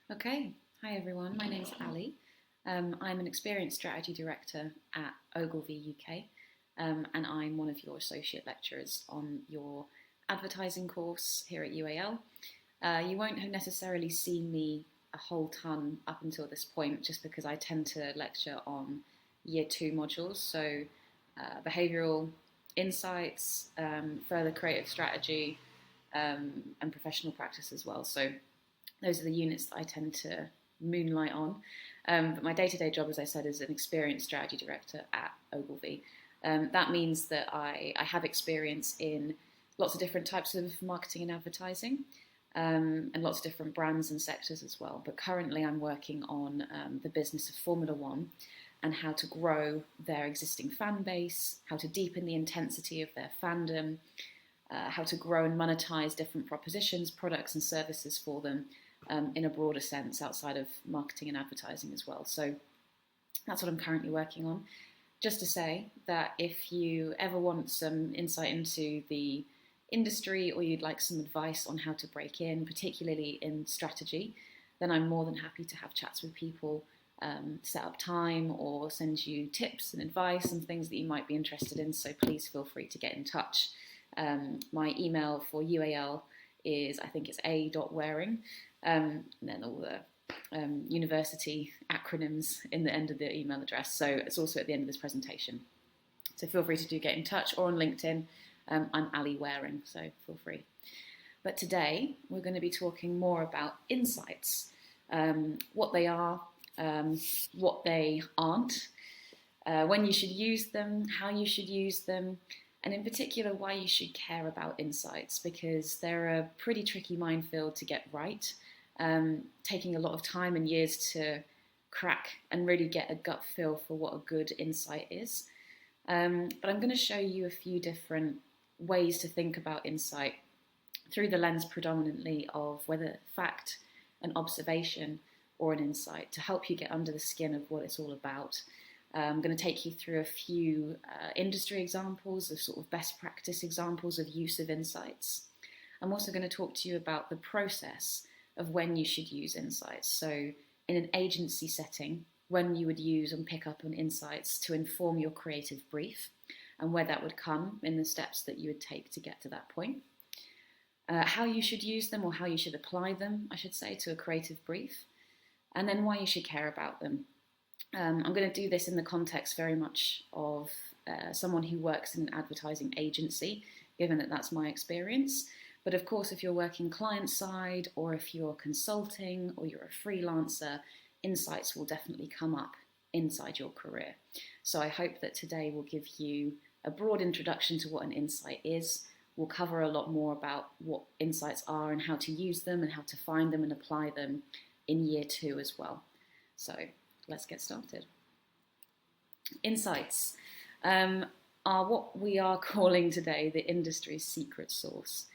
Okay, hi everyone. My name's Ali. I'm an experienced strategy director at Ogilvy UK, and I'm one of your associate lecturers on your advertising course here at UAL. You won't have necessarily seen me a whole ton up until this point, just because I tend to lecture on year two modules, so behavioural insights, further creative strategy, and professional practice as well. So those are the units that I tend to moonlight on. But my day-to-day job, as I said, is an experienced strategy director at Ogilvy. That means that I have experience in lots of different types of marketing and advertising, and lots of different brands and sectors as well. But currently I'm working on the business of Formula One and how to grow their existing fan base, how to deepen the intensity of their fandom, how to grow and monetize different propositions, products and services for them, in a broader sense outside of marketing and advertising as well. So that's what I'm currently working on. Just to say that if you ever want some insight into the industry or you'd like some advice on how to break in, particularly in strategy, then I'm more than happy to have chats with people, set up time or send you tips and advice and things that you might be interested in. So please feel free to get in touch. My email for UAL is, I think it's a.waring, and then all the university acronyms in the end of the email address. So it's also at the end of this presentation. So feel free to get in touch, or on LinkedIn. I'm Ali Waring, so feel free. But today we're going to be talking more about insights, what they are, what they aren't, when you should use them, how you should use them, and in particular why you should care about insights, because they're a pretty tricky minefield to get right, taking a lot of time and years to crack and really get a gut feel for what a good insight is. But I'm going to show you a few different ways to think about insight through the lens predominantly of whether fact, an observation, or an insight, to help you get under the skin of what it's all about. I'm going to take you through a few industry examples of sort of best practice examples of use of insights. I'm also going to talk to you about the process of when you should use insights. So in an agency setting, when you would use and pick up on insights to inform your creative brief and where that would come in the steps that you would take to get to that point. How you should use them, or how you should apply them, I should say, to a creative brief. And then why you should care about them. I'm going to do this in the context very much of someone who works in an advertising agency, given that that's my experience. But of course, if you're working client side, or if you're consulting, or you're a freelancer, insights will definitely come up inside your career. So I hope that today will give you a broad introduction to what an insight is. We'll cover a lot more about what insights are and how to use them and how to find them and apply them in year two as well. So let's get started. Insights are what we are calling today the industry's secret sauce.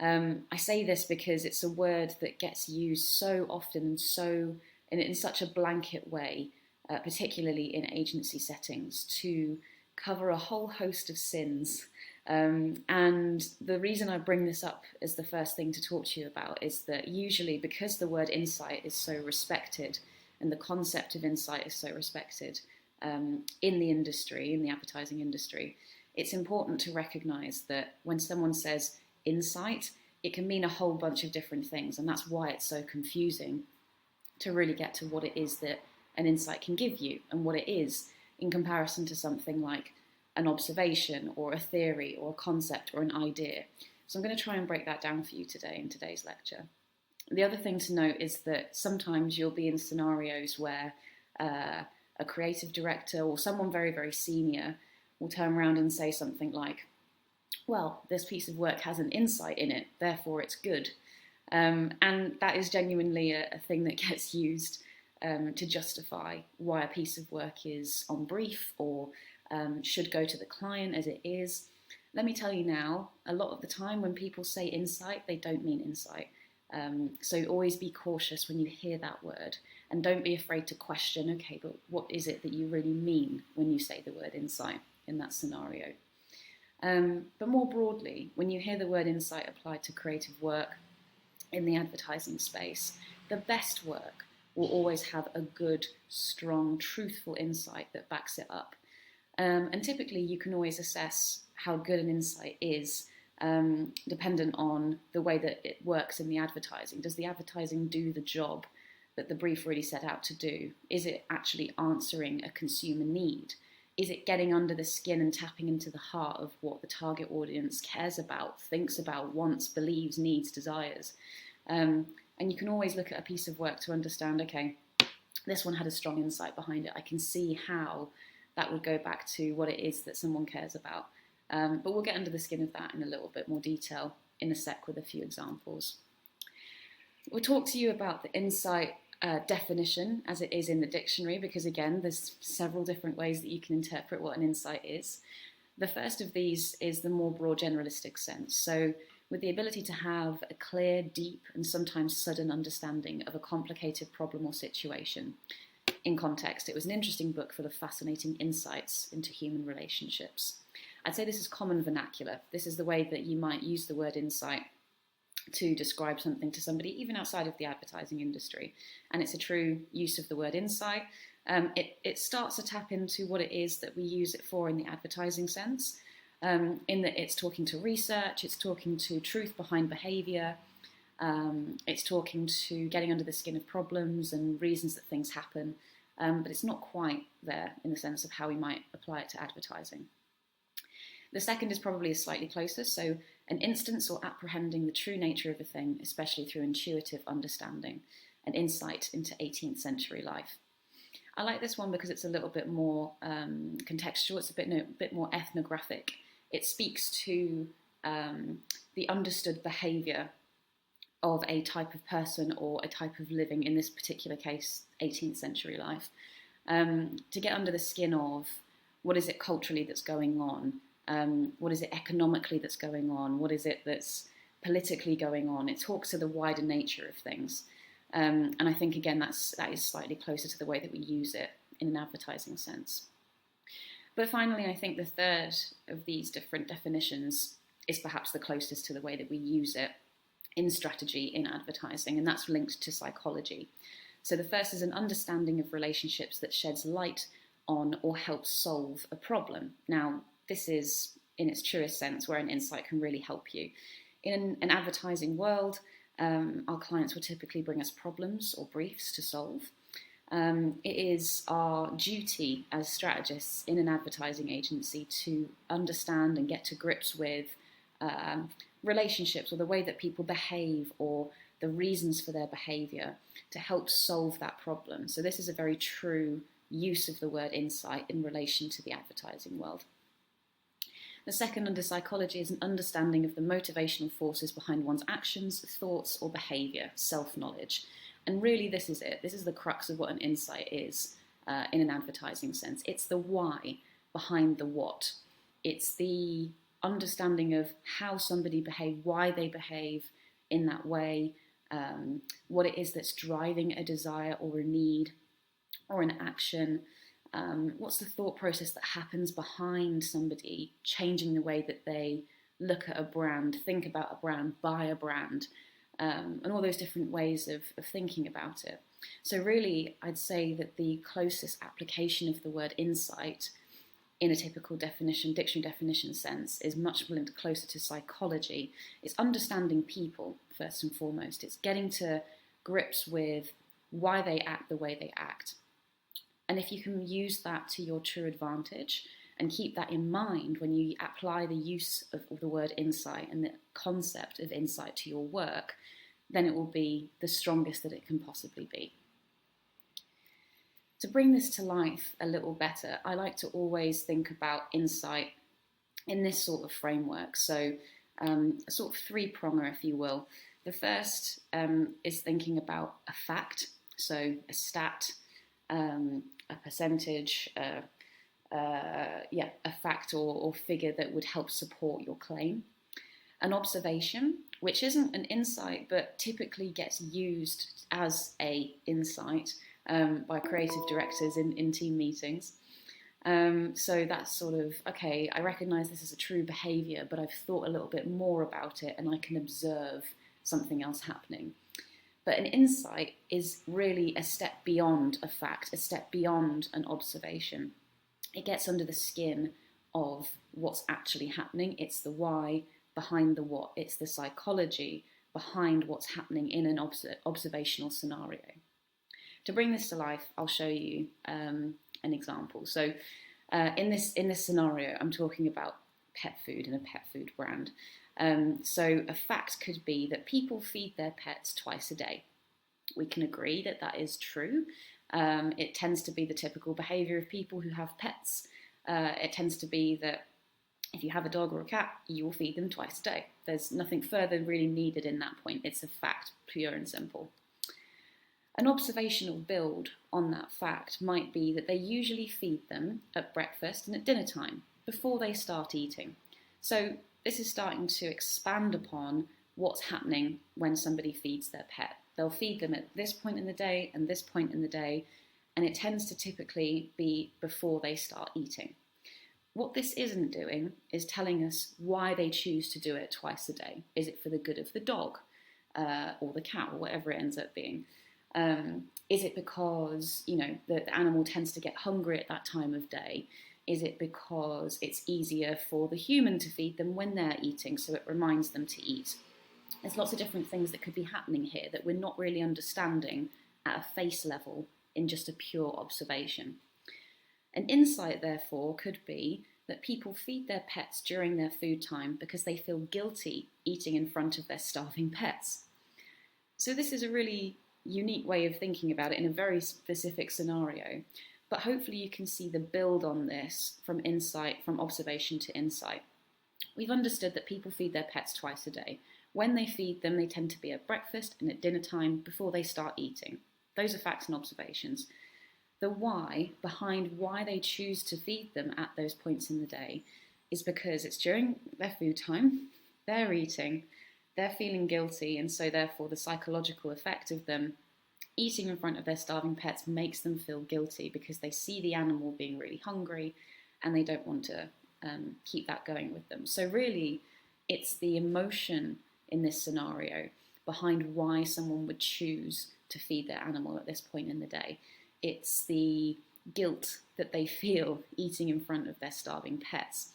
I say this because it's a word that gets used so often and in such a blanket way, particularly in agency settings, to cover a whole host of sins. And the reason I bring this up as the first thing to talk to you about is that usually, because the word insight is so respected and the concept of insight is so respected in the industry, in the advertising industry, it's important to recognise that when someone says insight, it can mean a whole bunch of different things, and that's why it's so confusing to really get to what it is that an insight can give you and what it is in comparison to something like an observation or a theory or a concept or an idea. So I'm going to try and break that down for you today in today's lecture. The other thing to note is that sometimes you'll be in scenarios where a creative director or someone very, very senior will turn around and say something like, well, this piece of work has an insight in it, therefore it's good. And that is genuinely a thing that gets used to justify why a piece of work is on brief or should go to the client as it is. Let me tell you now, a lot of the time when people say insight, they don't mean insight. So always be cautious when you hear that word, and don't be afraid to question, okay, but what is it that you really mean when you say the word insight in that scenario? But more broadly, when you hear the word insight applied to creative work in the advertising space, the best work will always have a good, strong, truthful insight that backs it up. And typically you can always assess how good an insight is dependent on the way that it works in the advertising. Does the advertising do the job that the brief really set out to do? Is it actually answering a consumer need? Is it getting under the skin and tapping into the heart of what the target audience cares about, thinks about, wants, believes, needs, desires? And you can always look at a piece of work to understand, okay, this one had a strong insight behind it. I can see how that would go back to what it is that someone cares about. But we'll get under the skin of that in a little bit more detail in a sec with a few examples. We'll talk to you about the insight definition as it is in the dictionary, because again, there's several different ways that you can interpret what an insight is. The first of these is the more broad generalistic sense. So with the ability to have a clear, deep, and sometimes sudden understanding of a complicated problem or situation. In context, it was an interesting book full of fascinating insights into human relationships. I'd say this is common vernacular. This is the way that you might use the word insight to describe something to somebody, even outside of the advertising industry. And it's a true use of the word insight. It starts to tap into what it is that we use it for in the advertising sense, in that it's talking to research, it's talking to truth behind behaviour, it's talking to getting under the skin of problems and reasons that things happen, but it's not quite there in the sense of how we might apply it to advertising. The second is probably slightly closer, so an instance or apprehending the true nature of a thing, especially through intuitive understanding, an insight into 18th century life. I like this one because it's a little bit more contextual, it's a bit more ethnographic. It speaks to the understood behaviour of a type of person or a type of living, in this particular case, 18th century life, to get under the skin of what is it culturally that's going on, what is it economically that's going on, what is it that's politically going on. It talks to the wider nature of things. And I think, again, that is slightly closer to the way that we use it in an advertising sense. But finally, I think the third of these different definitions is perhaps the closest to the way that we use it in strategy in advertising, and that's linked to psychology. So the first is an understanding of relationships that sheds light on or helps solve a problem. Now, this is, in its truest sense, where an insight can really help you. In an advertising world, our clients will typically bring us problems or briefs to solve. It is our duty as strategists in an advertising agency to understand and get to grips with relationships or the way that people behave or the reasons for their behaviour to help solve that problem. So this is a very true use of the word insight in relation to the advertising world. The second, under psychology, is an understanding of the motivational forces behind one's actions, thoughts, or behaviour, self-knowledge. And really this is it. This is the crux of what an insight is in an advertising sense. It's the why behind the what. It's the understanding of how somebody behaves, why they behave in that way, what it is that's driving a desire or a need or an action. What's the thought process that happens behind somebody changing the way that they look at a brand, think about a brand, buy a brand, and all those different ways of thinking about it. So really, I'd say that the closest application of the word insight in a typical dictionary definition sense is much closer to psychology. It's understanding people, first and foremost. It's getting to grips with why they act the way they act. And if you can use that to your true advantage and keep that in mind when you apply the use of the word insight and the concept of insight to your work, then it will be the strongest that it can possibly be. To bring this to life a little better, I like to always think about insight in this sort of framework. So a sort of three-pronger, if you will. The first is thinking about a fact, so a stat, a percentage, a fact or figure that would help support your claim. An observation, which isn't an insight, but typically gets used as a insight by creative directors in team meetings. So that's sort of, okay, I recognise this is a true behaviour, but I've thought a little bit more about it and I can observe something else happening. But an insight is really a step beyond a fact, a step beyond an observation. It gets under the skin of what's actually happening. It's the why behind the what. It's the psychology behind what's happening in an observational scenario. To bring this to life, I'll show you an example. So in this scenario, I'm talking about pet food and a pet food brand. So a fact could be that people feed their pets twice a day. We can agree that that is true. It tends to be the typical behaviour of people who have pets. It tends to be that if you have a dog or a cat, you will feed them twice a day. There's nothing further really needed in that point. It's a fact, pure and simple. An observational build on that fact might be that they usually feed them at breakfast and at dinner time before they start eating. So this is starting to expand upon what's happening when somebody feeds their pet. They'll feed them at this point in the day and this point in the day, and it tends to typically be before they start eating. What this isn't doing is telling us why they choose to do it twice a day. Is it for the good of the dog or the cat or whatever it ends up being? Is it because, the animal tends to get hungry at that time of day? Is it because it's easier for the human to feed them when they're eating, so it reminds them to eat? There's lots of different things that could be happening here that we're not really understanding at a face level in just a pure observation. An insight, therefore, could be that people feed their pets during their food time because they feel guilty eating in front of their starving pets. So this is a really unique way of thinking about it in a very specific scenario, but hopefully you can see the build on this from observation to insight. We've understood that people feed their pets twice a day. When they feed them, they tend to be at breakfast and at dinner time before they start eating. Those are facts and observations. The why behind why they choose to feed them at those points in the day is because it's during their food time, they're eating, they're feeling guilty, and so therefore the psychological effect of them eating in front of their starving pets makes them feel guilty because they see the animal being really hungry and they don't want to keep that going with them. So really, it's the emotion in this scenario behind why someone would choose to feed their animal at this point in the day. It's the guilt that they feel eating in front of their starving pets.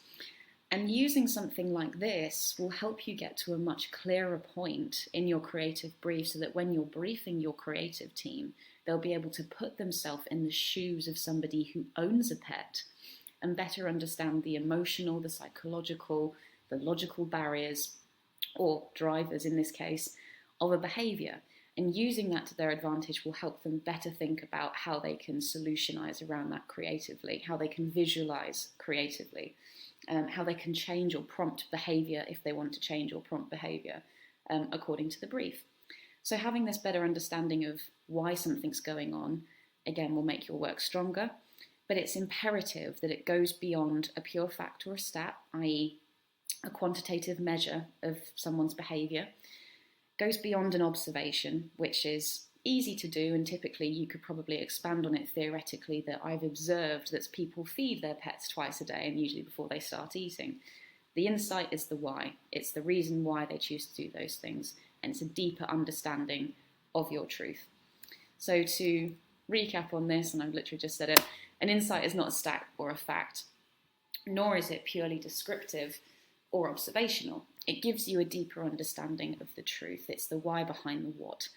And using something like this will help you get to a much clearer point in your creative brief so that when you're briefing your creative team, they'll be able to put themselves in the shoes of somebody who owns a pet and better understand the emotional, the psychological, the logical barriers, or drivers in this case, of a behaviour. And using that to their advantage will help them better think about how they can solutionize around that creatively, how they can visualize creatively, how they can change or prompt behaviour if they want to change or prompt behaviour according to the brief. So having this better understanding of why something's going on, again, will make your work stronger, but it's imperative that it goes beyond a pure fact or a stat, i.e. a quantitative measure of someone's behaviour, goes beyond an observation, which is easy to do, and typically you could probably expand on it theoretically, that I've observed that people feed their pets twice a day and usually before they start eating. The insight is the why. It's the reason why they choose to do those things, and it's a deeper understanding of your truth. So to recap on this, and I've literally just said it, an insight is not a stat or a fact, nor is it purely descriptive or observational. It gives you a deeper understanding of the truth. It's the why behind the what.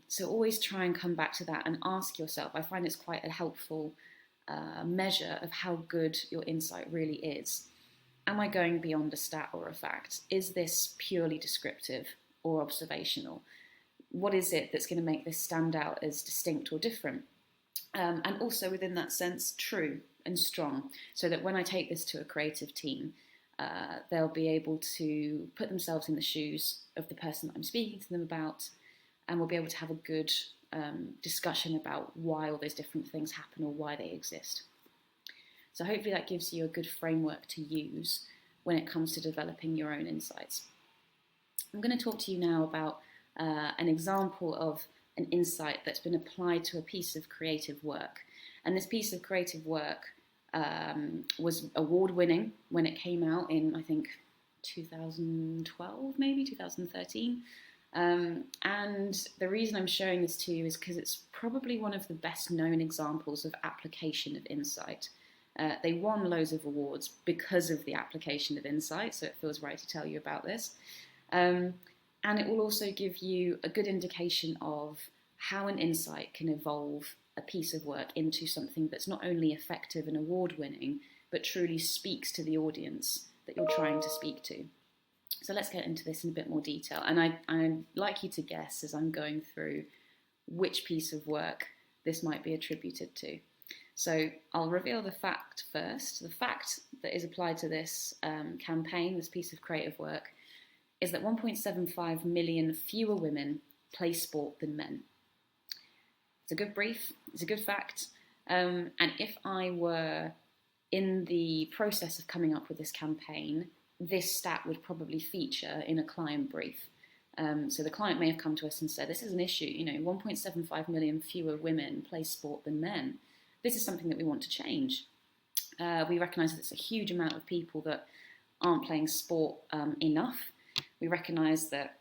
So always try and come back to that and ask yourself. I find it's quite a helpful measure of how good your insight really is. Am I going beyond a stat or a fact? Is this purely descriptive or observational? What is it that's going to make this stand out as distinct or different? And also within that sense, true and strong, so that when I take this to a creative team, they'll be able to put themselves in the shoes of the person that I'm speaking to them about, and we'll be able to have a good discussion about why all those different things happen or why they exist. So hopefully that gives you a good framework to use when it comes to developing your own insights. I'm going to talk to you now about an example of an insight that's been applied to a piece of creative work. And this piece of creative work was award-winning when it came out in, I think, 2012, maybe 2013. And the reason I'm showing this to you is because it's probably one of the best known examples of application of insight. They won loads of awards because of the application of insight, so it feels right to tell you about this. And it will also give you a good indication of how an insight can evolve a piece of work into something that's not only effective and award-winning, but truly speaks to the audience that you're trying to speak to. So let's get into this in a bit more detail. And I'd like you to guess as I'm going through which piece of work this might be attributed to. So I'll reveal the fact first. The fact that is applied to this campaign, this piece of creative work, is that 1.75 million fewer women play sport than men. It's a good brief, it's a good fact. And if I were in the process of coming up with this campaign, this stat would probably feature in a client brief. So the client may have come to us and said, this is an issue, 1.75 million fewer women play sport than men. This is something that we want to change. We recognise that it's a huge amount of people that aren't playing sport enough. We recognise that,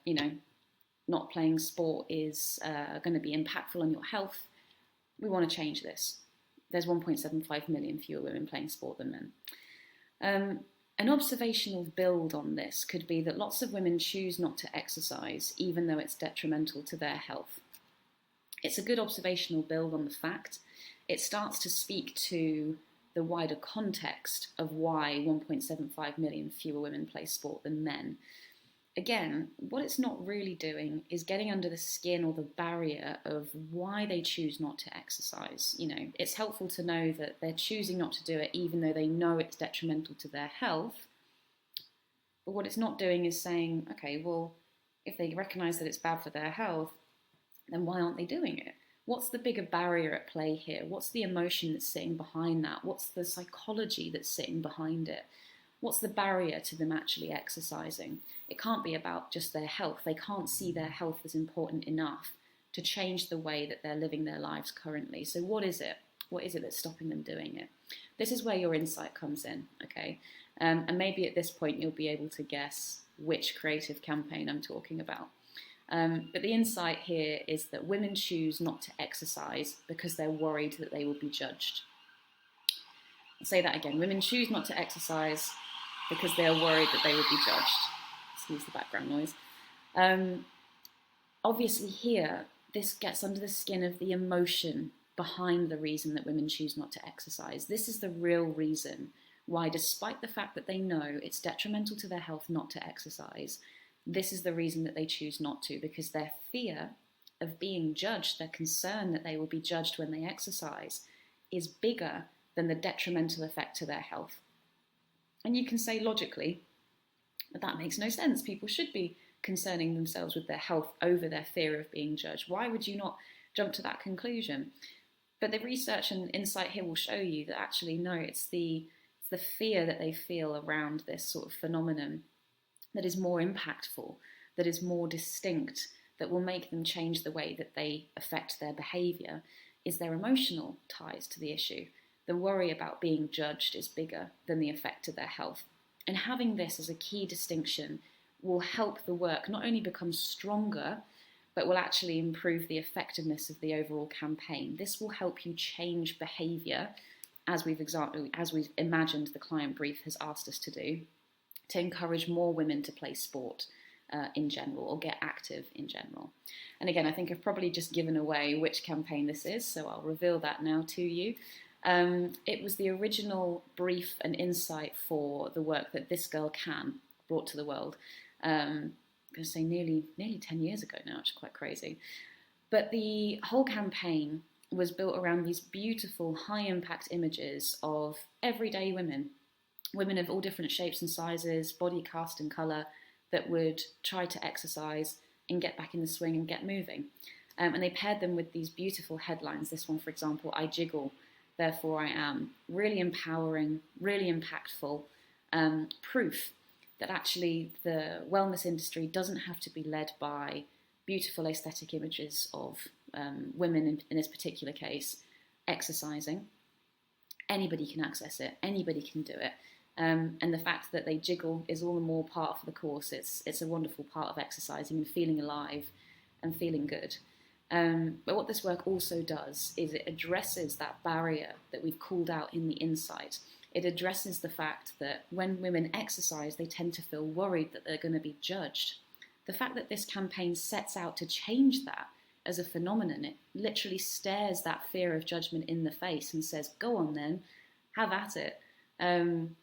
not playing sport is going to be impactful on your health. We want to change this. There's 1.75 million fewer women playing sport than men. An observational build on this could be that lots of women choose not to exercise even though it's detrimental to their health. It's a good observational build on the fact. It starts to speak to the wider context of why 1.75 million fewer women play sport than men. Again, what it's not really doing is getting under the skin or the barrier of why they choose not to exercise. It's helpful to know that they're choosing not to do it even though they know it's detrimental to their health. But what it's not doing is saying, okay, well, if they recognise that it's bad for their health, then why aren't they doing it? What's the bigger barrier at play here? What's the emotion that's sitting behind that? What's the psychology that's sitting behind it? What's the barrier to them actually exercising? It can't be about just their health. They can't see their health as important enough to change the way that they're living their lives currently. So what is it? What is it that's stopping them doing it? This is where your insight comes in, okay? And maybe at this point you'll be able to guess which creative campaign I'm talking about. But the insight here is that women choose not to exercise because they're worried that they will be judged. I'll say that again. Women choose not to exercise because they are worried that they would be judged. Excuse the background noise. Obviously here, this gets under the skin of the emotion behind the reason that women choose not to exercise. This is the real reason why, despite the fact that they know it's detrimental to their health not to exercise, this is the reason that they choose not to, because their fear of being judged, their concern that they will be judged when they exercise, is bigger than the detrimental effect to their health. And you can say logically, but that makes no sense. People should be concerning themselves with their health over their fear of being judged. Why would you not jump to that conclusion? But the research and insight here will show you that actually no, it's the fear that they feel around this sort of phenomenon that is more impactful, that is more distinct, that will make them change the way that they affect their behaviour, is their emotional ties to the issue. The worry about being judged is bigger than the effect to their health. And having this as a key distinction will help the work not only become stronger, but will actually improve the effectiveness of the overall campaign. This will help you change behaviour, as we've imagined the client brief has asked us to do, to encourage more women to play sport in general, or get active in general. And again, I think I've probably just given away which campaign this is, so I'll reveal that now to you. It was the original brief and insight for the work that This Girl Can brought to the world. I'm going to say nearly 10 years ago now, which is quite crazy. But the whole campaign was built around these beautiful, high-impact images of everyday women of all different shapes and sizes, body cast and colour, that would try to exercise and get back in the swing and get moving. And they paired them with these beautiful headlines. This one, for example, I jiggle, therefore I am. Really empowering, really impactful proof that actually the wellness industry doesn't have to be led by beautiful aesthetic images of women, in this particular case, exercising. Anybody can access it, anybody can do it. And the fact that they jiggle is all the more part of the course. It's a wonderful part of exercising and feeling alive and feeling good. But what this work also does is it addresses that barrier that we've called out in the insight. It addresses the fact that when women exercise, they tend to feel worried that they're going to be judged. The fact that this campaign sets out to change that as a phenomenon, it literally stares that fear of judgment in the face and says, go on then, have at it,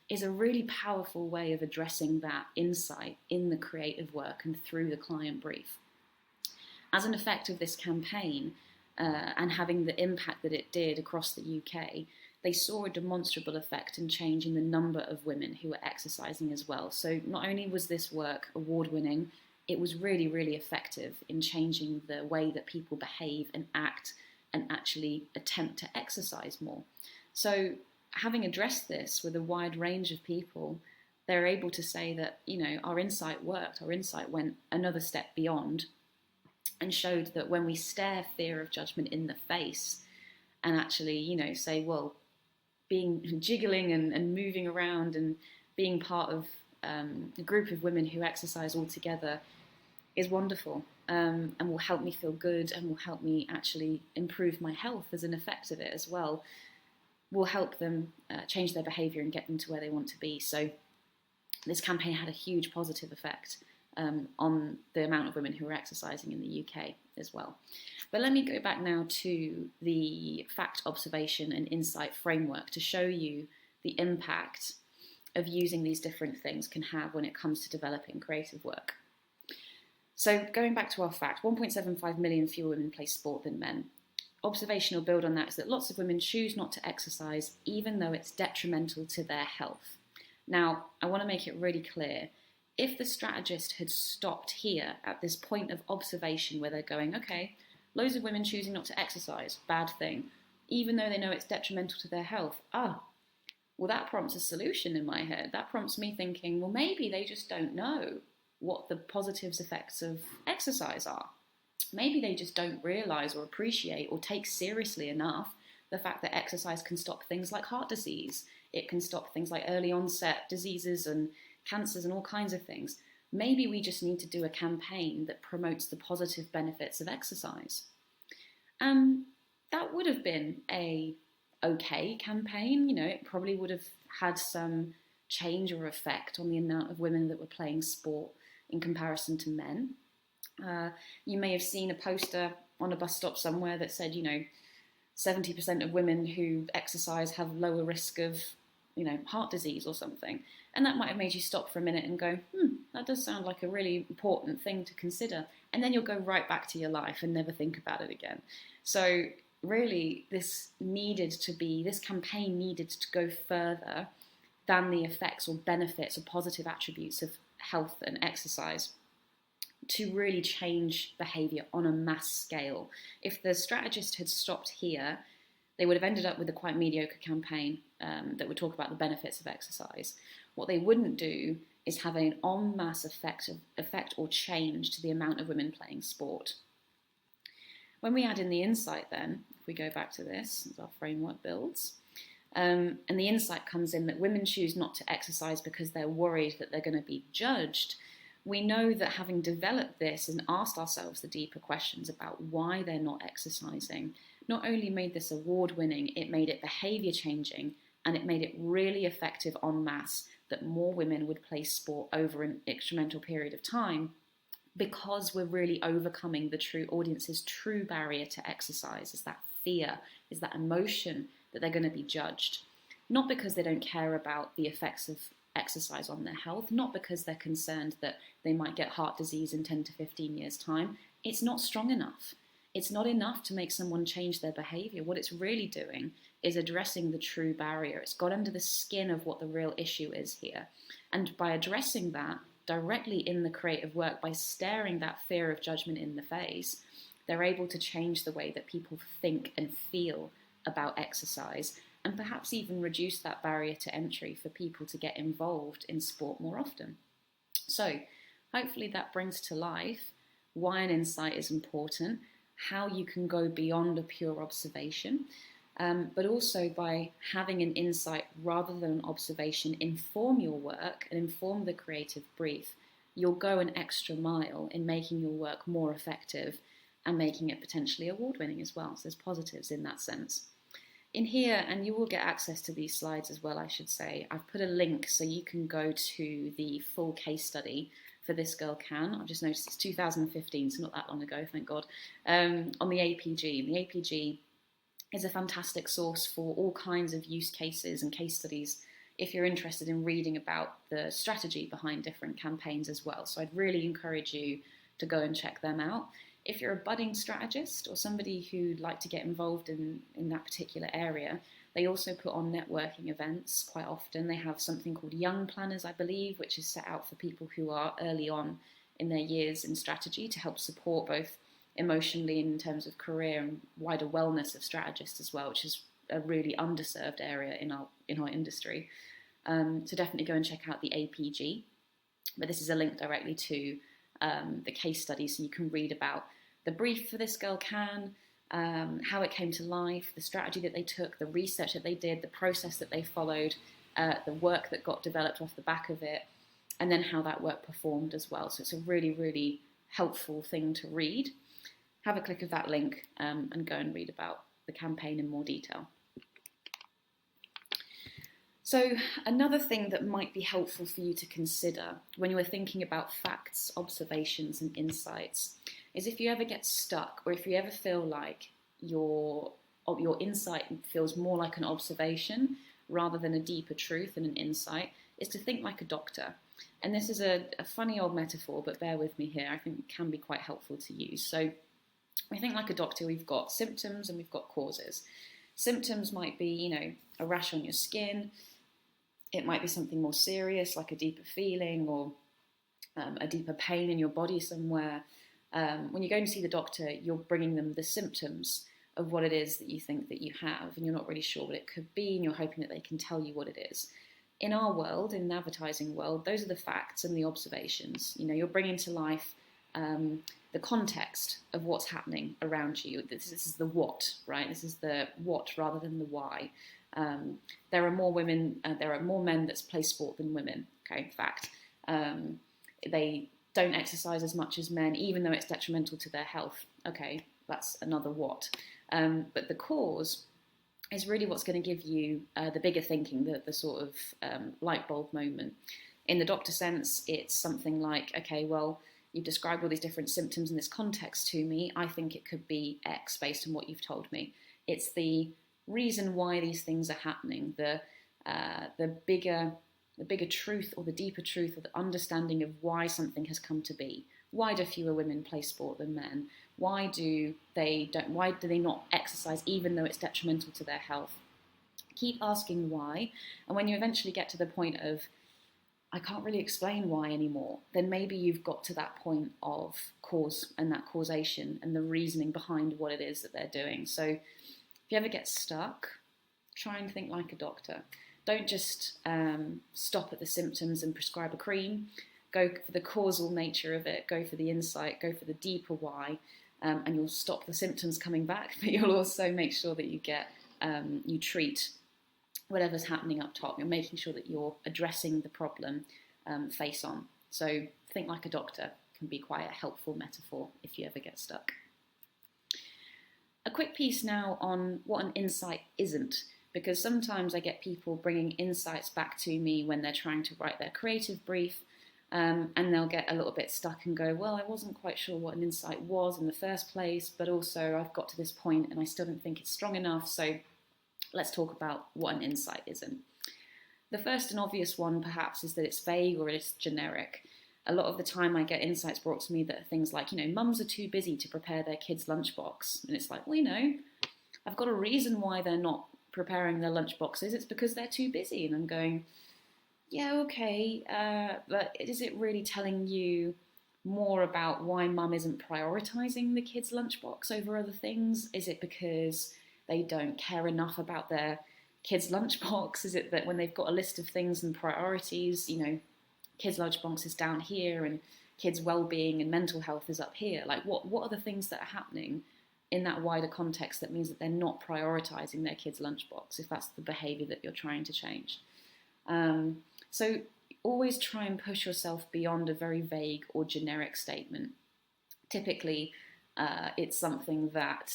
is a really powerful way of addressing that insight in the creative work and through the client brief. As an effect of this campaign and having the impact that it did across the UK, they saw a demonstrable effect and change in the number of women who were exercising as well. So not only was this work award-winning, it was really, really effective in changing the way that people behave and act and actually attempt to exercise more. So having addressed this with a wide range of people, they're able to say that, our insight worked, our insight went another step beyond and showed that when we stare fear of judgment in the face and actually, say, well, being jiggling and moving around and being part of a group of women who exercise all together is wonderful and will help me feel good and will help me actually improve my health as an effect of it as well, will help them change their behaviour and get them to where they want to be. So this campaign had a huge positive effect on the amount of women who were exercising in the UK as well. But let me go back now to the fact, observation and insight framework to show you the impact of using these different things can have when it comes to developing creative work. So going back to our fact, 1.75 million fewer women play sport than men. Observational build on that is that lots of women choose not to exercise even though it's detrimental to their health. Now, I want to make it really clear. If the strategist had stopped here at this point of observation where they're going, okay, loads of women choosing not to exercise, bad thing, even though they know it's detrimental to their health, well, that prompts a solution in my head. That prompts me thinking, well, maybe they just don't know what the positive effects of exercise are. Maybe they just don't realise or appreciate or take seriously enough the fact that exercise can stop things like heart disease. It can stop things like early onset diseases and cancers and all kinds of things. Maybe we just need to do a campaign that promotes the positive benefits of exercise. That would have been a okay campaign. It probably would have had some change or effect on the amount of women that were playing sport in comparison to men. You may have seen a poster on a bus stop somewhere that said, 70% of women who exercise have lower risk of, heart disease or something. And that might have made you stop for a minute and go, that does sound like a really important thing to consider. And then you'll go right back to your life and never think about it again. So really, this campaign needed to go further than the effects or benefits or positive attributes of health and exercise to really change behaviour on a mass scale. If the strategist had stopped here, they would have ended up with a quite mediocre campaign that would talk about the benefits of exercise. What they wouldn't do is have an en masse effect or change to the amount of women playing sport. When we add in the insight then, if we go back to this, as our framework builds, and the insight comes in that women choose not to exercise because they're worried that they're going to be judged, we know that having developed this and asked ourselves the deeper questions about why they're not exercising, not only made this award-winning, it made it behaviour-changing, and it made it really effective en masse that more women would play sport over an instrumental period of time, because we're really overcoming the true audience's true barrier to exercise, is that fear, is that emotion that they're going to be judged. Not because they don't care about the effects of exercise on their health, not because they're concerned that they might get heart disease in 10 to 15 years' time. It's not strong enough. It's not enough to make someone change their behaviour. What it's really doing is addressing the true barrier. It's got under the skin of what the real issue is here. And by addressing that directly in the creative work, by staring that fear of judgment in the face, they're able to change the way that people think and feel about exercise, and perhaps even reduce that barrier to entry for people to get involved in sport more often. So hopefully that brings to life why an insight is important, how you can go beyond a pure observation, but also by having an insight rather than an observation inform your work and inform the creative brief, you'll go an extra mile in making your work more effective and making it potentially award-winning as well. So there's positives in that sense. In here, and you will get access to these slides as well, I should say, I've put a link so you can go to the full case study for This Girl Can. I've just noticed it's 2015, so not that long ago, thank God, on the APG. The APG is a fantastic source for all kinds of use cases and case studies if you're interested in reading about the strategy behind different campaigns as well. So I'd really encourage you to go and check them out. If you're a budding strategist or somebody who'd like to get involved in that particular area, they also put on networking events quite often. They have something called Young Planners, I believe, which is set out for people who are early on in their years in strategy to help support both emotionally in terms of career and wider wellness of strategists as well, which is a really underserved area in our industry. So definitely go and check out the APG. But this is a link directly to the case study, so you can read about the brief for This Girl Can, how it came to life, the strategy that they took, the research that they did, the process that they followed, the work that got developed off the back of it, and then how that work performed as well. So it's a really, really helpful thing to read. Have a click of that link and go and read about the campaign in more detail. So another thing that might be helpful for you to consider when you are thinking about facts, observations and insights is if you ever get stuck or if you ever feel like your insight feels more like an observation rather than a deeper truth and an insight, is to think like a doctor. And this is a funny old metaphor, but bear with me here, I think it can be quite helpful to use. So we think like a doctor, we've got symptoms and we've got causes. Symptoms might be, a rash on your skin. It might be something more serious, like a deeper feeling or a deeper pain in your body somewhere. When you go and see the doctor, you're bringing them the symptoms of what it is that you think that you have, and you're not really sure what it could be, and you're hoping that they can tell you what it is. In our world, in the advertising world, those are the facts and the observations. You're bringing to life the context of what's happening around you. This is the what, right? This is the what rather than the why. There are more women, there are more men that play sport than women. Okay, fact. They don't exercise as much as men, even though it's detrimental to their health. Okay, that's another what. But the cause is really what's going to give you the bigger thinking, the sort of light bulb moment. In the doctor sense, it's something like, okay, well, you've described all these different symptoms in this context to me. I think it could be X based on what you've told me. It's the reason why these things are happening, the bigger truth or the deeper truth or the understanding of why something has come to be. Why do fewer women play sport than men? Why do they not exercise even though it's detrimental to their health? Keep asking why, and when you eventually get to the point of I can't really explain why anymore, then maybe you've got to that point of cause and that causation and the reasoning behind what it is that they're doing. So if you ever get stuck, try and think like a doctor. Don't just stop at the symptoms and prescribe a cream. Go for the causal nature of it, go for the insight, go for the deeper why, and you'll stop the symptoms coming back, but you'll also make sure that you treat whatever's happening up top. You're making sure that you're addressing the problem face on. So think like a doctor can be quite a helpful metaphor if you ever get stuck. A quick piece now on what an insight isn't, because sometimes I get people bringing insights back to me when they're trying to write their creative brief, and they'll get a little bit stuck and go, well, I wasn't quite sure what an insight was in the first place, but also I've got to this point and I still don't think it's strong enough, so let's talk about what an insight isn't. The first and obvious one perhaps is that it's vague or it's generic. A lot of the time I get insights brought to me that are things like, mums are too busy to prepare their kids' lunchbox. And it's like, well, I've got a reason why they're not preparing their lunchboxes. It's because they're too busy. And I'm going, yeah, okay, but is it really telling you more about why mum isn't prioritising the kids' lunchbox over other things? Is it because they don't care enough about their kids' lunchbox? Is it that when they've got a list of things and priorities, kids' lunchbox is down here and kids' well-being and mental health is up here? Like, what are the things that are happening in that wider context, that means that they're not prioritizing their kid's lunchbox, if that's the behavior that you're trying to change. So always try and push yourself beyond a very vague or generic statement. Typically, it's something that,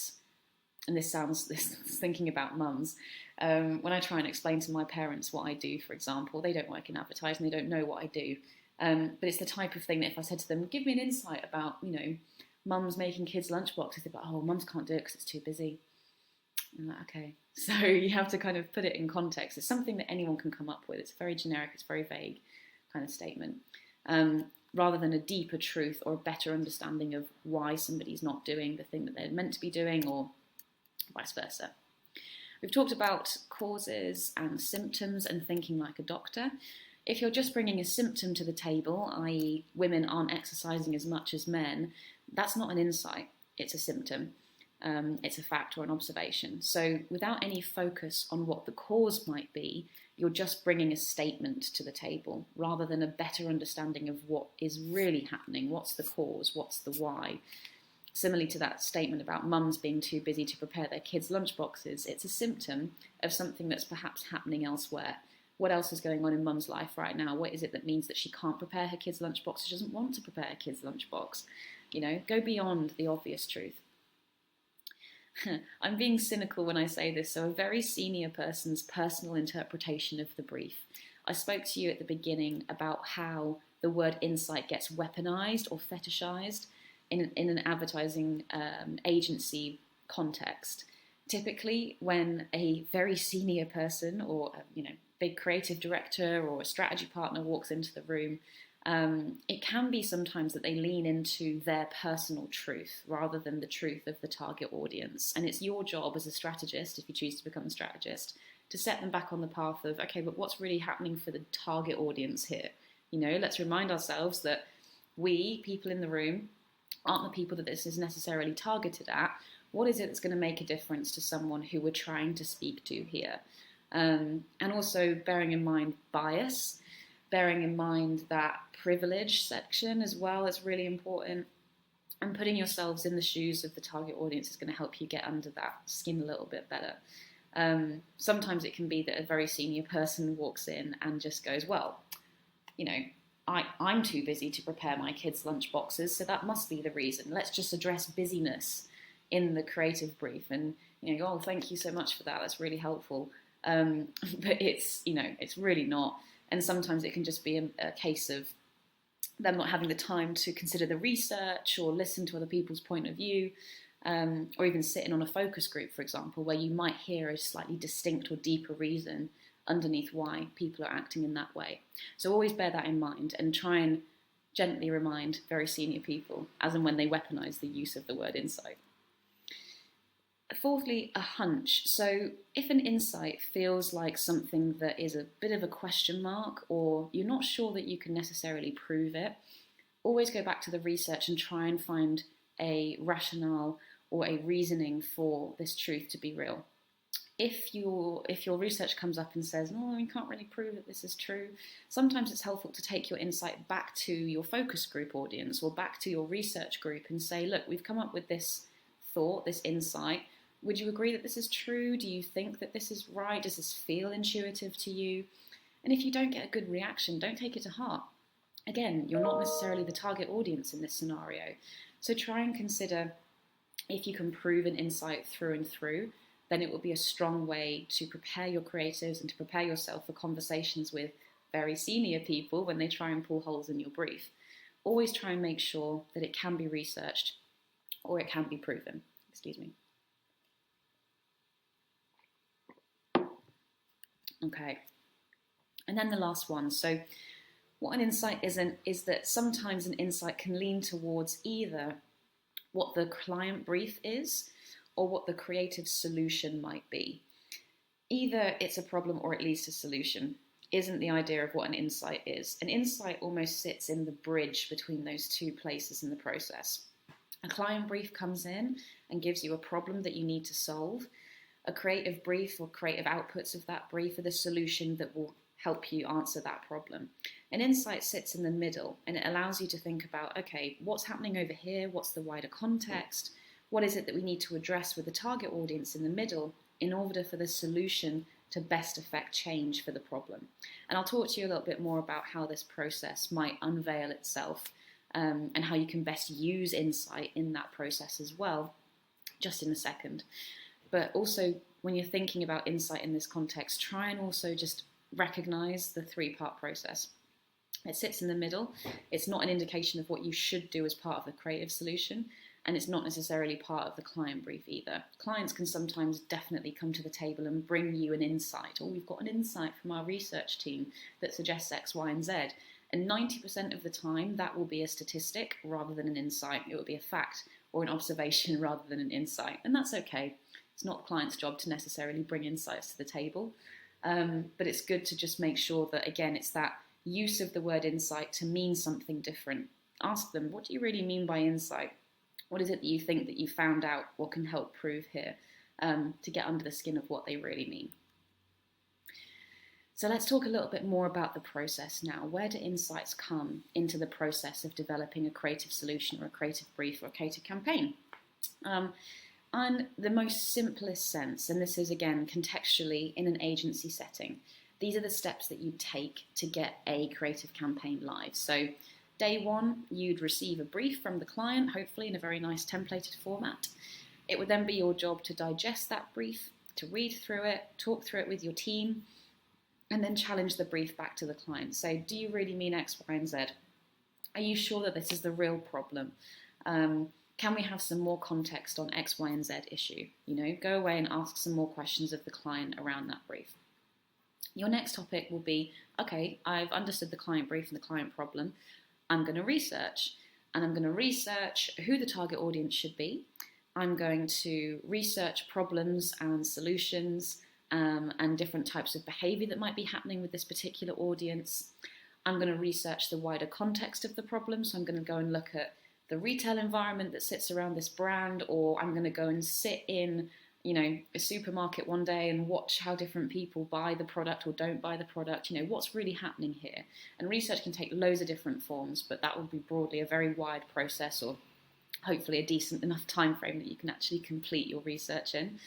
and this thinking about mums, when I try and explain to my parents what I do, for example, they don't work in advertising, they don't know what I do. But it's the type of thing that if I said to them, give me an insight about, mums making kids' lunchboxes, they'd be like, oh, mums can't do it because it's too busy. I'm like, okay. So you have to kind of put it in context. It's something that anyone can come up with. It's very generic, it's very vague kind of statement. Rather than a deeper truth or a better understanding of why somebody's not doing the thing that they're meant to be doing, or vice versa. We've talked about causes and symptoms and thinking like a doctor. If you're just bringing a symptom to the table, i.e. women aren't exercising as much as men, that's not an insight, it's a symptom. It's a fact or an observation. So without any focus on what the cause might be, you're just bringing a statement to the table rather than a better understanding of what is really happening. What's the cause? What's the why? Similarly to that statement about mums being too busy to prepare their kids' lunchboxes, it's a symptom of something that's perhaps happening elsewhere. What else is going on in mum's life right now? What is it that means that she can't prepare her kid's lunchbox? She doesn't want to prepare her kid's lunchbox. Go beyond the obvious truth. I'm being cynical when I say this, so a very senior person's personal interpretation of the brief. I spoke to you at the beginning about how the word insight gets weaponized or fetishized in an advertising agency context. Typically, when a very senior person or big creative director or a strategy partner walks into the room, it can be sometimes that they lean into their personal truth rather than the truth of the target audience. And it's your job as a strategist, if you choose to become a strategist, to set them back on the path of, okay, but what's really happening for the target audience here? Let's remind ourselves that we, people in the room, aren't the people that this is necessarily targeted at. What is it that's going to make a difference to someone who we're trying to speak to here? And also bearing in mind bias, bearing in mind that privilege section as well is really important, and putting yourselves in the shoes of the target audience is going to help you get under that skin a little bit better. Sometimes it can be that a very senior person walks in and just goes, well, I'm too busy to prepare my kids' lunch boxes, so that must be the reason. Let's just address busyness in the creative brief. And, oh, thank you so much for that. That's really helpful. But it's really not. And sometimes it can just be a case of them not having the time to consider the research or listen to other people's point of view, or even sitting on a focus group, for example, where you might hear a slightly distinct or deeper reason underneath why people are acting in that way. So always bear that in mind and try and gently remind very senior people as and when they weaponize the use of the word insight. Fourthly, a hunch. So if an insight feels like something that is a bit of a question mark, or you're not sure that you can necessarily prove it, always go back to the research and try and find a rationale or a reasoning for this truth to be real. If your research comes up and says, no, we can't really prove that this is true, sometimes it's helpful to take your insight back to your focus group audience or back to your research group and say, look, we've come up with this thought, this insight. Would you agree that this is true? Do you think that this is right? Does this feel intuitive to you? And if you don't get a good reaction, don't take it to heart. Again, you're not necessarily the target audience in this scenario. So try and consider if you can prove an insight through and through, then it will be a strong way to prepare your creatives and to prepare yourself for conversations with very senior people when they try and pull holes in your brief. Always try and make sure that it can be researched or it can be proven. Excuse me. Okay, and then the last one. So what an insight isn't is that sometimes an insight can lean towards either what the client brief is or what the creative solution might be. Either it's a problem or at least a solution isn't the idea of what an insight is. An insight almost sits in the bridge between those two places in the process. A client brief comes in and gives you a problem that you need to solve. A creative brief or creative outputs of that brief are the solution that will help you answer that problem. An insight sits in the middle and it allows you to think about, okay, what's happening over here? What's the wider context? What is it that we need to address with the target audience in the middle in order for the solution to best affect change for the problem? And I'll talk to you a little bit more about how this process might unveil itself and how you can best use insight in that process as well, just in a second. But also, when you're thinking about insight in this context, try and also just recognize the three-part process. It sits in the middle. It's not an indication of what you should do as part of the creative solution, and it's not necessarily part of the client brief either. Clients can sometimes definitely come to the table and bring you an insight, or we've got an insight from our research team that suggests X, Y, and Z. And 90% of the time, that will be a statistic rather than an insight. It will be a fact or an observation rather than an insight. And that's okay. It's not the client's job to necessarily bring insights to the table. But it's good to just make sure that, again, it's that use of the word insight to mean something different. Ask them, what do you really mean by insight? What is it that you think that you found out or can help prove here, to get under the skin of what they really mean? So let's talk a little bit more about the process now. Where do insights come into the process of developing a creative solution or a creative brief or a creative campaign? On the most simplest sense, and this is again contextually in an agency setting, these are the steps that you take to get a creative campaign live. So day one, you'd receive a brief from the client, hopefully in a very nice templated format. It would then be your job to digest that brief, to read through it, talk through it with your team, and then challenge the brief back to the client. Say, do you really mean X, Y, and Z? Are you sure that this is the real problem? Can we have some more context on X, Y, and Z issue? Go away and ask some more questions of the client around that brief. Your next topic will be, okay, I've understood the client brief and the client problem. I'm going to research, and I'm going to research who the target audience should be. I'm going to research problems and solutions and different types of behavior that might be happening with this particular audience. I'm going to research the wider context of the problem. So I'm going to go and look at the retail environment that sits around this brand, or I'm going to go and sit in, a supermarket one day and watch how different people buy the product or don't buy the product. What's really happening here? And research can take loads of different forms, but that will be broadly a very wide process, or hopefully a decent enough time frame that you can actually complete your research in.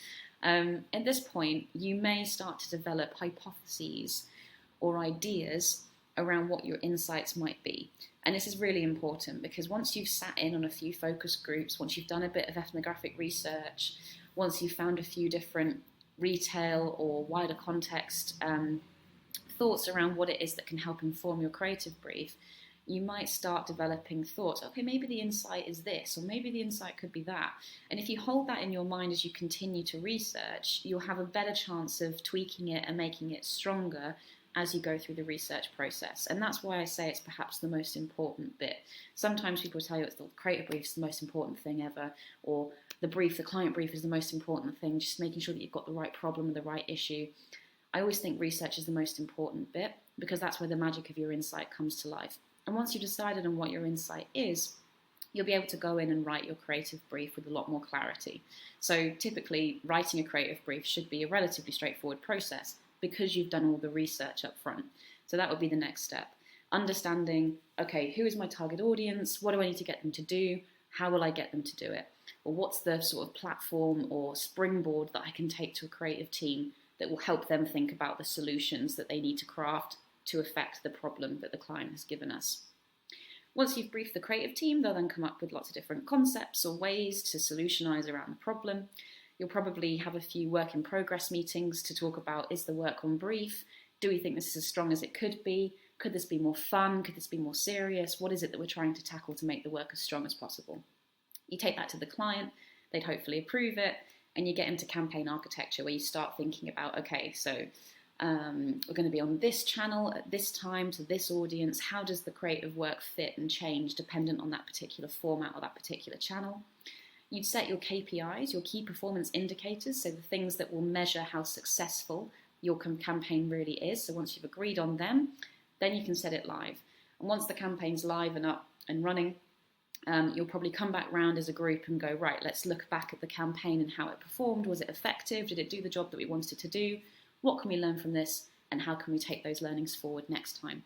At this point, you may start to develop hypotheses or ideas around what your insights might be. And this is really important because once you've sat in on a few focus groups, once you've done a bit of ethnographic research, once you've found a few different retail or wider context thoughts around what it is that can help inform your creative brief, you might start developing thoughts. Okay, maybe the insight is this, or maybe the insight could be that. And if you hold that in your mind as you continue to research, you'll have a better chance of tweaking it and making it stronger as you go through the research process. And that's why I say it's perhaps the most important bit. Sometimes people tell you it's the creative brief is the most important thing ever, or the client brief is the most important thing, just making sure that you've got the right problem and the right issue. I always think research is the most important bit because that's where the magic of your insight comes to life. And once you've decided on what your insight is, you'll be able to go in and write your creative brief with a lot more clarity. So typically, writing a creative brief should be a relatively straightforward process because you've done all the research up front. So that would be the next step. Understanding, okay, who is my target audience? What do I need to get them to do? How will I get them to do it? Or what's the sort of platform or springboard that I can take to a creative team that will help them think about the solutions that they need to craft to affect the problem that the client has given us. Once you've briefed the creative team, they'll then come up with lots of different concepts or ways to solutionize around the problem. You'll probably have a few work in progress meetings to talk about, is the work on brief? Do we think this is as strong as it could be? Could this be more fun? Could this be more serious? What is it that we're trying to tackle to make the work as strong as possible? You take that to the client, they'd hopefully approve it, and you get into campaign architecture where you start thinking about, okay, so we're going to be on this channel at this time to this audience. How does the creative work fit and change dependent on that particular format or that particular channel? You'd set your KPIs, your key performance indicators, so the things that will measure how successful your campaign really is. So once you've agreed on them, then you can set it live. And once the campaign's live and up and running, you'll probably come back round as a group and go, right, let's look back at the campaign and how it performed. Was it effective? Did it do the job that we wanted it to do? What can we learn from this? And how can we take those learnings forward next time?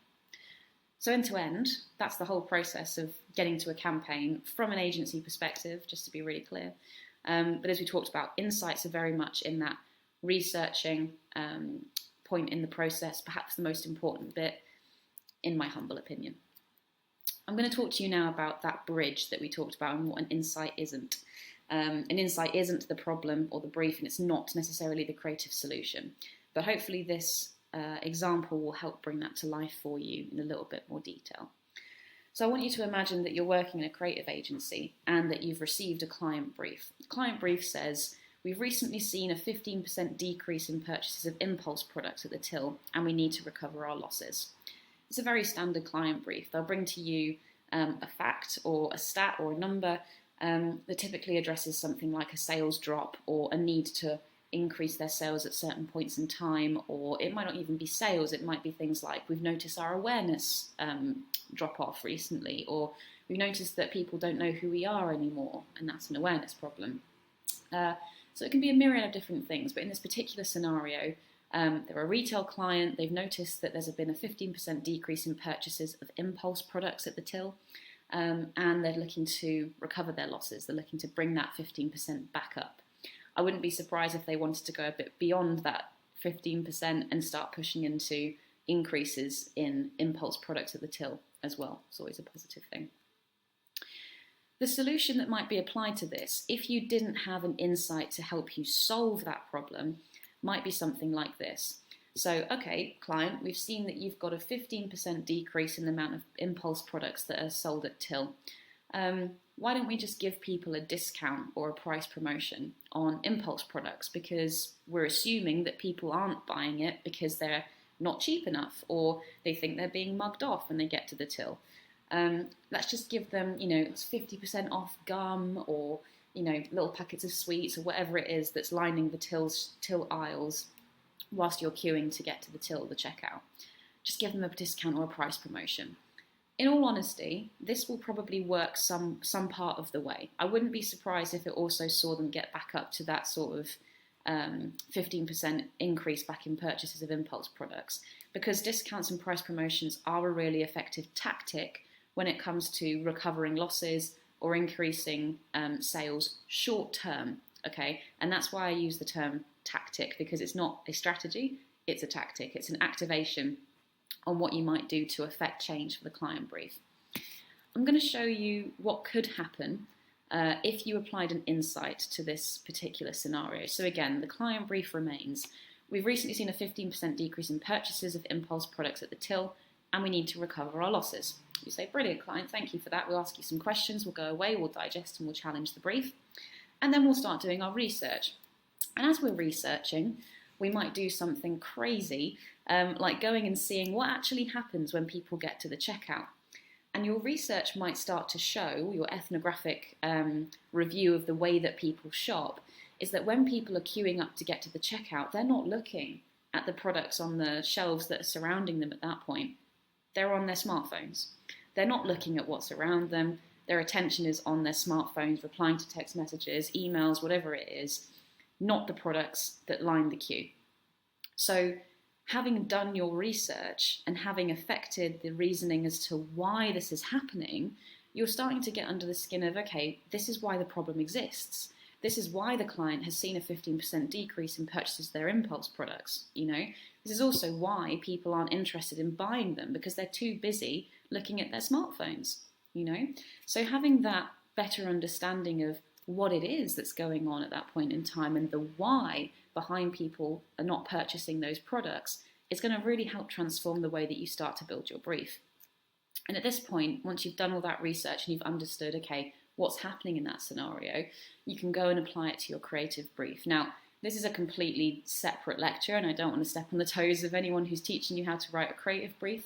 So end to end, that's the whole process of getting to a campaign from an agency perspective, just to be really clear. But as we talked about, insights are very much in that researching point in the process, perhaps the most important bit, in my humble opinion. I'm going to talk to you now about that bridge that we talked about and what an insight isn't. An insight isn't the problem or the brief, and it's not necessarily the creative solution. But hopefully this example will help bring that to life for you in a little bit more detail. So I want you to imagine that you're working in a creative agency and that you've received a client brief. The client brief says, we've recently seen a 15% decrease in purchases of impulse products at the till and we need to recover our losses. It's a very standard client brief. They'll bring to you a fact or a stat or a number that typically addresses something like a sales drop or a need to increase their sales at certain points in time, or it might not even be sales, it might be things like we've noticed our awareness drop off recently, or we've noticed that people don't know who we are anymore, and that's an awareness problem. So it can be a myriad of different things, but in this particular scenario, they're a retail client, they've noticed that there's been a 15% decrease in purchases of impulse products at the till, and they're looking to recover their losses, they're looking to bring that 15% back up. I wouldn't be surprised if they wanted to go a bit beyond that 15% and start pushing into increases in impulse products at the till as well. It's always a positive thing. The solution that might be applied to this, if you didn't have an insight to help you solve that problem, might be something like this. So, okay, client, we've seen that you've got a 15% decrease in the amount of impulse products that are sold at till. Why don't we just give people a discount or a price promotion on impulse products, because we're assuming that people aren't buying it because they're not cheap enough or they think they're being mugged off when they get to the till. Let's just give them, it's 50% off gum or, little packets of sweets or whatever it is that's lining the till aisles whilst you're queuing to get to the till, the checkout. Just give them a discount or a price promotion. In all honesty, this will probably work some part of the way. I wouldn't be surprised if it also saw them get back up to that sort of 15% increase back in purchases of impulse products, because discounts and price promotions are a really effective tactic when it comes to recovering losses or increasing sales short term, okay? And that's why I use the term tactic, because it's not a strategy, it's a tactic. It's an activation on what you might do to affect change for the client brief. I'm going to show you what could happen if you applied an insight to this particular scenario. So again, the client brief remains. We've recently seen a 15% decrease in purchases of impulse products at the till, and we need to recover our losses. You say, brilliant client, thank you for that. We'll ask you some questions, we'll go away, we'll digest and we'll challenge the brief. And then we'll start doing our research. And as we're researching, we might do something crazy, like going and seeing what actually happens when people get to the checkout. And your research might start to show, your ethnographic review of the way that people shop, is that when people are queuing up to get to the checkout, they're not looking at the products on the shelves that are surrounding them at that point. They're on their smartphones. They're not looking at what's around them. Their attention is on their smartphones, replying to text messages, emails, whatever it is, not the products that line the queue. So having done your research and having affected the reasoning as to why this is happening, you're starting to get under the skin of, okay, this is why the problem exists. This is why the client has seen a 15% decrease in purchases of their impulse products, This is also why people aren't interested in buying them, because they're too busy looking at their smartphones, So having that better understanding of what it is that's going on at that point in time and the why behind people are not purchasing those products is going to really help transform the way that you start to build your brief. And at this point, once you've done all that research and you've understood, okay, what's happening in that scenario, you can go and apply it to your creative brief. Now, this is a completely separate lecture, and I don't want to step on the toes of anyone who's teaching you how to write a creative brief,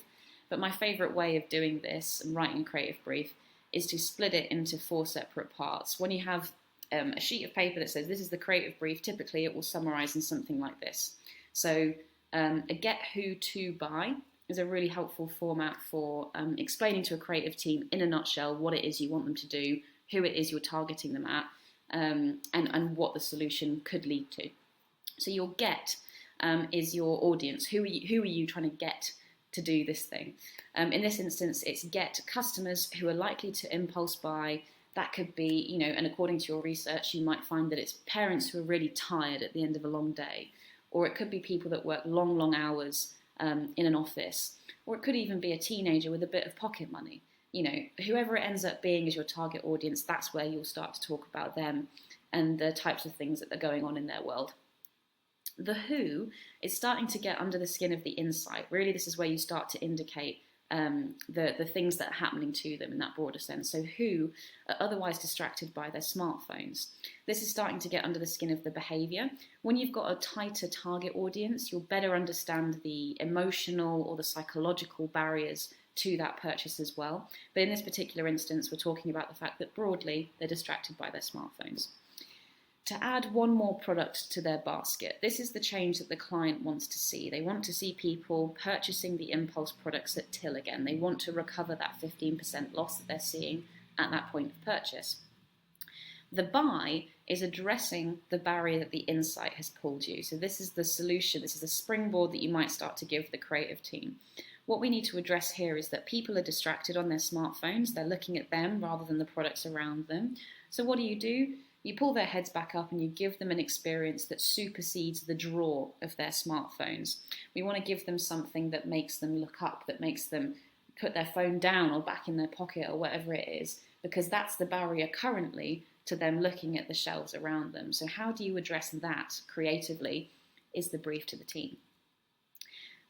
but my favourite way of doing this and writing a creative brief is to split it into 4 separate parts. When you have a sheet of paper that says this is the creative brief, typically it will summarise in something like this. So a get who to buy is a really helpful format for explaining to a creative team in a nutshell what it is you want them to do, who it is you're targeting them at, and what the solution could lead to. So your get is your audience. Who are you trying to get to do this thing? In this instance, it's get customers who are likely to impulse buy That could be, and according to your research, you might find that it's parents who are really tired at the end of a long day, or it could be people that work long, long hours in an office, or it could even be a teenager with a bit of pocket money. Whoever it ends up being as your target audience, that's where you'll start to talk about them and the types of things that are going on in their world. The who is starting to get under the skin of the insight. Really, this is where you start to indicate the things that are happening to them in that broader sense. So who are otherwise distracted by their smartphones. This is starting to get under the skin of the behaviour. When you've got a tighter target audience, you'll better understand the emotional or the psychological barriers to that purchase as well. But in this particular instance, we're talking about the fact that broadly, they're distracted by their smartphones. To add one more product to their basket, this is the change that the client wants to see. They want to see people purchasing the impulse products at till again. They want to recover that 15% loss that they're seeing at that point of purchase. The buy is addressing the barrier that the insight has pulled you. So this is the solution, this is the springboard that you might start to give the creative team. What we need to address here is that people are distracted on their smartphones. They're looking at them rather than the products around them. So what do? You pull their heads back up and you give them an experience that supersedes the draw of their smartphones. We want to give them something that makes them look up, that makes them put their phone down or back in their pocket or whatever it is, because that's the barrier currently to them looking at the shelves around them. So how do you address that creatively is the brief to the team.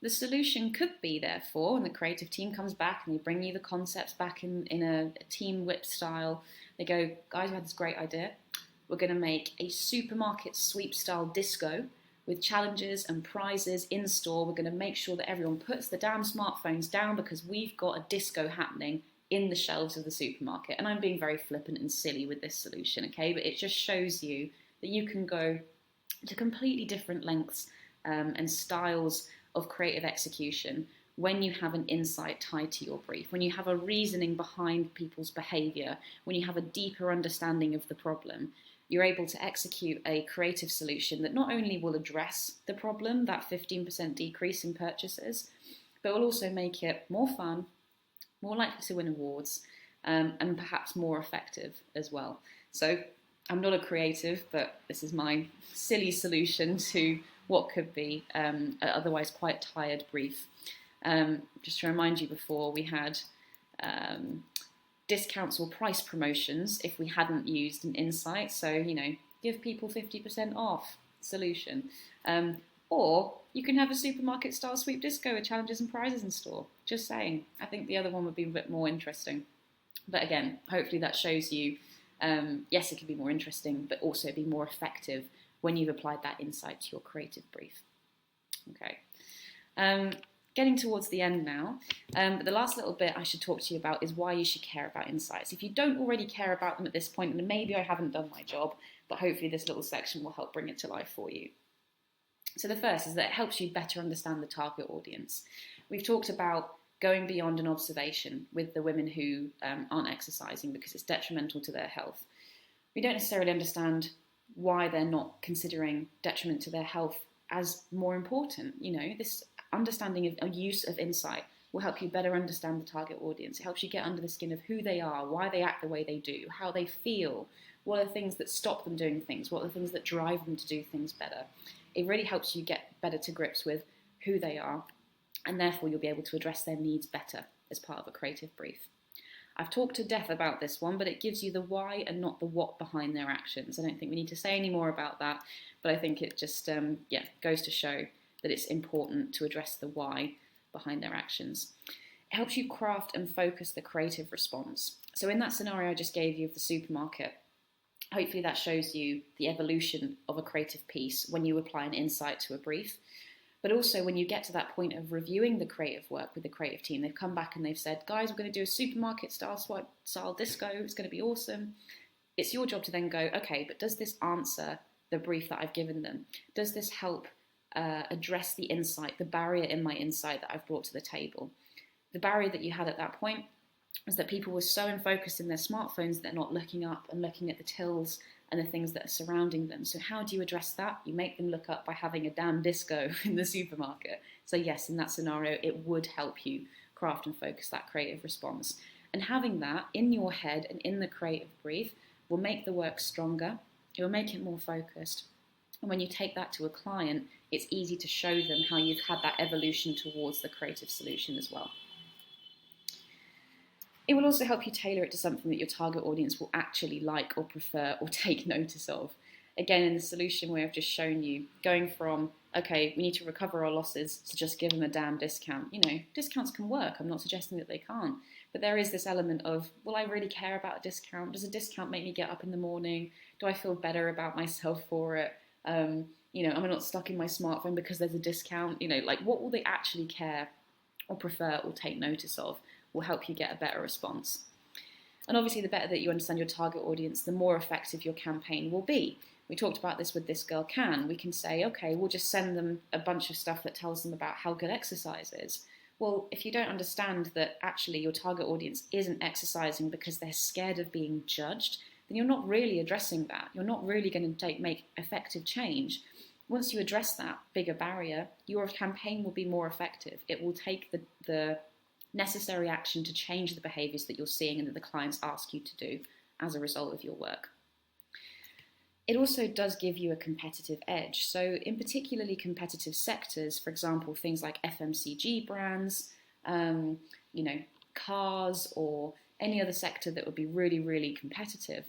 The solution could be, therefore, and the creative team comes back and they bring you the concepts back in a team whip style. They go, guys, we had this great idea. We're going to make a supermarket sweep style disco with challenges and prizes in store. We're going to make sure that everyone puts the damn smartphones down because we've got a disco happening in the shelves of the supermarket. And I'm being very flippant and silly with this solution, okay? But it just shows you that you can go to completely different lengths and styles of creative execution when you have an insight tied to your brief, when you have a reasoning behind people's behaviour, when you have a deeper understanding of the problem, you're able to execute a creative solution that not only will address the problem, that 15% decrease in purchases, but will also make it more fun, more likely to win awards, and perhaps more effective as well. So I'm not a creative, but this is my silly solution to what could be an otherwise quite tired brief. Just to remind you, before we had discounts or price promotions if we hadn't used an insight. So, give people 50% off solution. Or you can have a supermarket style sweep disco with challenges and prizes in store. Just saying. I think the other one would be a bit more interesting. But again, hopefully that shows you, yes, it can be more interesting, but also be more effective when you've applied that insight to your creative brief. Okay. Getting towards the end now, the last little bit I should talk to you about is why you should care about insights. If you don't already care about them at this point, then maybe I haven't done my job, but hopefully this little section will help bring it to life for you. So the first is that it helps you better understand the target audience. We've talked about going beyond an observation with the women who aren't exercising because it's detrimental to their health. We don't necessarily understand why they're not considering detriment to their health as more important. This understanding of a use of insight will help you better understand the target audience. It helps you get under the skin of who they are, why they act the way they do, how they feel, what are the things that stop them doing things, what are the things that drive them to do things better. It really helps you get better to grips with who they are, and therefore you'll be able to address their needs better as part of a creative brief. I've talked to death about this one, but it gives you the why and not the what behind their actions. I don't think we need to say any more about that, but I think it just goes to show that it's important to address the why behind their actions. It helps you craft and focus the creative response. So in that scenario I just gave you of the supermarket, hopefully that shows you the evolution of a creative piece when you apply an insight to a brief. But also when you get to that point of reviewing the creative work with the creative team, they've come back and they've said, guys, we're going to do a supermarket style disco, it's going to be awesome. It's your job to then go, okay, but does this answer the brief that I've given them? Does this help address the insight, the barrier in my insight that I've brought to the table? The barrier that you had at that point was that people were so focused in their smartphones they're not looking up and looking at the tills and the things that are surrounding them. So how do you address that? You make them look up by having a damn disco in the supermarket. So yes, in that scenario, it would help you craft and focus that creative response. And having that in your head and in the creative brief will make the work stronger. It will make it more focused. And when you take that to a client, it's easy to show them how you've had that evolution towards the creative solution as well. It will also help you tailor it to something that your target audience will actually like or prefer or take notice of. Again, in the solution where I've just shown you, going from, okay, we need to recover our losses, to just give them a damn discount. You know, discounts can work. I'm not suggesting that they can't. But there is this element of, will I really care about a discount? Does a discount make me get up in the morning? Do I feel better about myself for it? You know, am I not stuck in my smartphone because there's a discount? You know, like, what will they actually care or prefer or take notice of will help you get a better response. And obviously, the better that you understand your target audience, the more effective your campaign will be. We talked about this with This Girl Can. We can say, okay, we'll just send them a bunch of stuff that tells them about how good exercise is. Well, if you don't understand that actually your target audience isn't exercising because they're scared of being judged, then you're not really addressing that. You're not really going to make effective change. Once you address that bigger barrier, your campaign will be more effective. It will take the necessary action to change the behaviours that you're seeing and that the clients ask you to do as a result of your work. It also does give you a competitive edge. So in particularly competitive sectors, for example, things like FMCG brands, you know, cars, or any other sector that would be really, really competitive,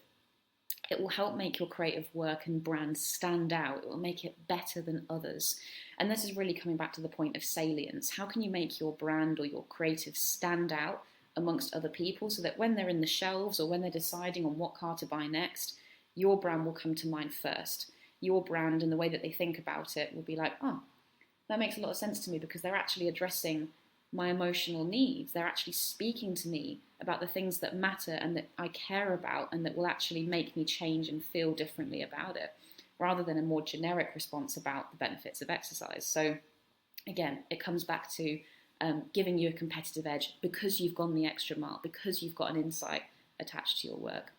it will help make your creative work and brand stand out. It will make it better than others. And this is really coming back to the point of salience. How can you make your brand or your creative stand out amongst other people so that when they're in the shelves or when they're deciding on what car to buy next, your brand will come to mind first. Your brand and the way that they think about it will be like, oh, that makes a lot of sense to me because they're actually addressing my emotional needs. They're actually speaking to me about the things that matter and that I care about and that will actually make me change and feel differently about it, rather than a more generic response about the benefits of exercise. So again, it comes back to giving you a competitive edge because you've gone the extra mile, because you've got an insight attached to your work.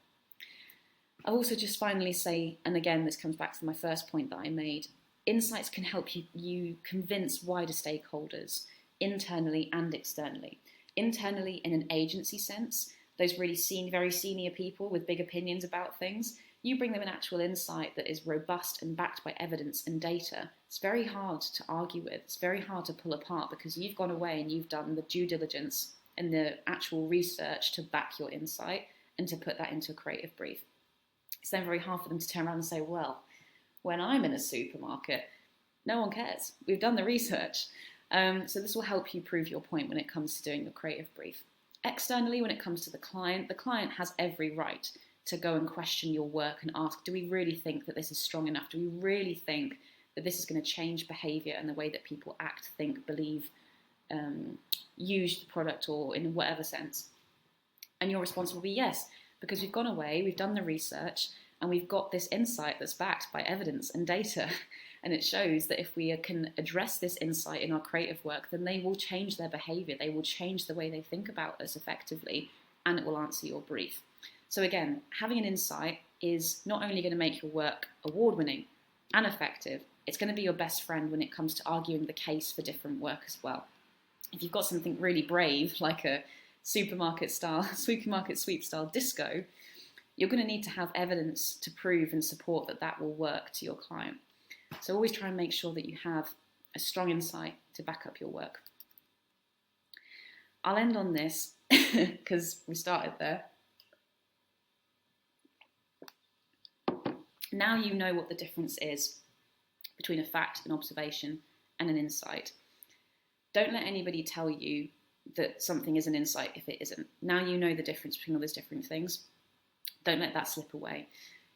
I'll also just finally say, and again, this comes back to my first point that I made, insights can help you convince wider stakeholders, internally and externally. Internally in an agency sense, those really very senior people with big opinions about things, you bring them an actual insight that is robust and backed by evidence and data. It's very hard to argue with. It's very hard to pull apart because you've gone away and you've done the due diligence and the actual research to back your insight and to put that into a creative brief. It's then very hard for them to turn around and say, well, when I'm in a supermarket, no one cares. We've done the research. So this will help you prove your point when it comes to doing your creative brief. Externally, when it comes to the client has every right to go and question your work and ask, do we really think that this is strong enough? Do we really think that this is going to change behaviour and the way that people act, think, believe, use the product or in whatever sense? And your response will be yes, because we've gone away, we've done the research, and we've got this insight that's backed by evidence and data. And it shows that if we can address this insight in our creative work, then they will change their behaviour, they will change the way they think about us effectively, and it will answer your brief. So again, having an insight is not only going to make your work award-winning and effective, it's going to be your best friend when it comes to arguing the case for different work as well. If you've got something really brave, like a supermarket sweep style disco, you're going to need to have evidence to prove and support that that will work to your client. So always try and make sure that you have a strong insight to back up your work. I'll end on this because we started there. Now you know what the difference is between a fact, an observation, and an insight. Don't let anybody tell you that something is an insight if it isn't. Now you know the difference between all those different things. Don't let that slip away.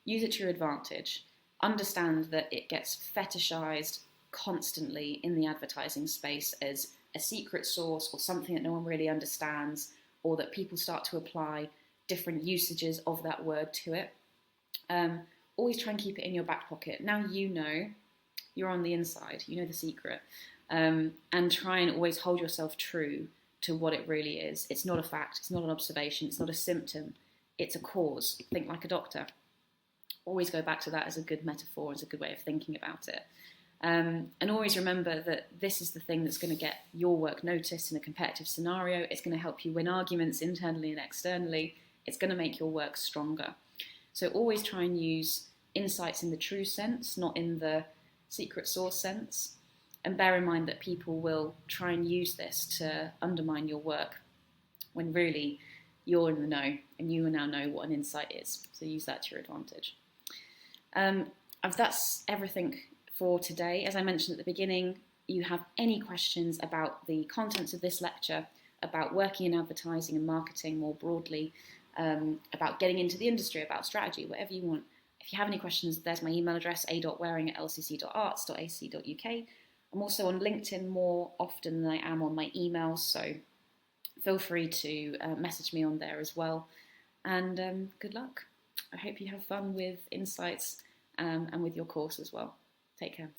Use it to your advantage. Understand that it gets fetishized constantly in the advertising space as a secret source or something that no one really understands, or that people start to apply different usages of that word to it. Always try and keep it in your back pocket. Now you know you're on the inside, you know the secret, and try and always hold yourself true to what it really is. It's not a fact, it's not an observation, it's not a symptom, it's a cause. Think like a doctor. Always go back to that as a good metaphor, as a good way of thinking about it. And always remember that this is the thing that's going to get your work noticed in a competitive scenario. It's going to help you win arguments internally and externally. It's going to make your work stronger. So always try and use insights in the true sense, not in the secret sauce sense. And bear in mind that people will try and use this to undermine your work when really you're in the know and you now know what an insight is. So use that to your advantage. That's everything for today. As I mentioned at the beginning, you have any questions about the contents of this lecture, about working in advertising and marketing more broadly, about getting into the industry, about strategy, whatever you want. If you have any questions, there's my email address, a.waring@lcc.arts.ac.uk. I'm also on LinkedIn more often than I am on my emails, so feel free to message me on there as well. And good luck. I hope you have fun with insights and with your course as well. Take care.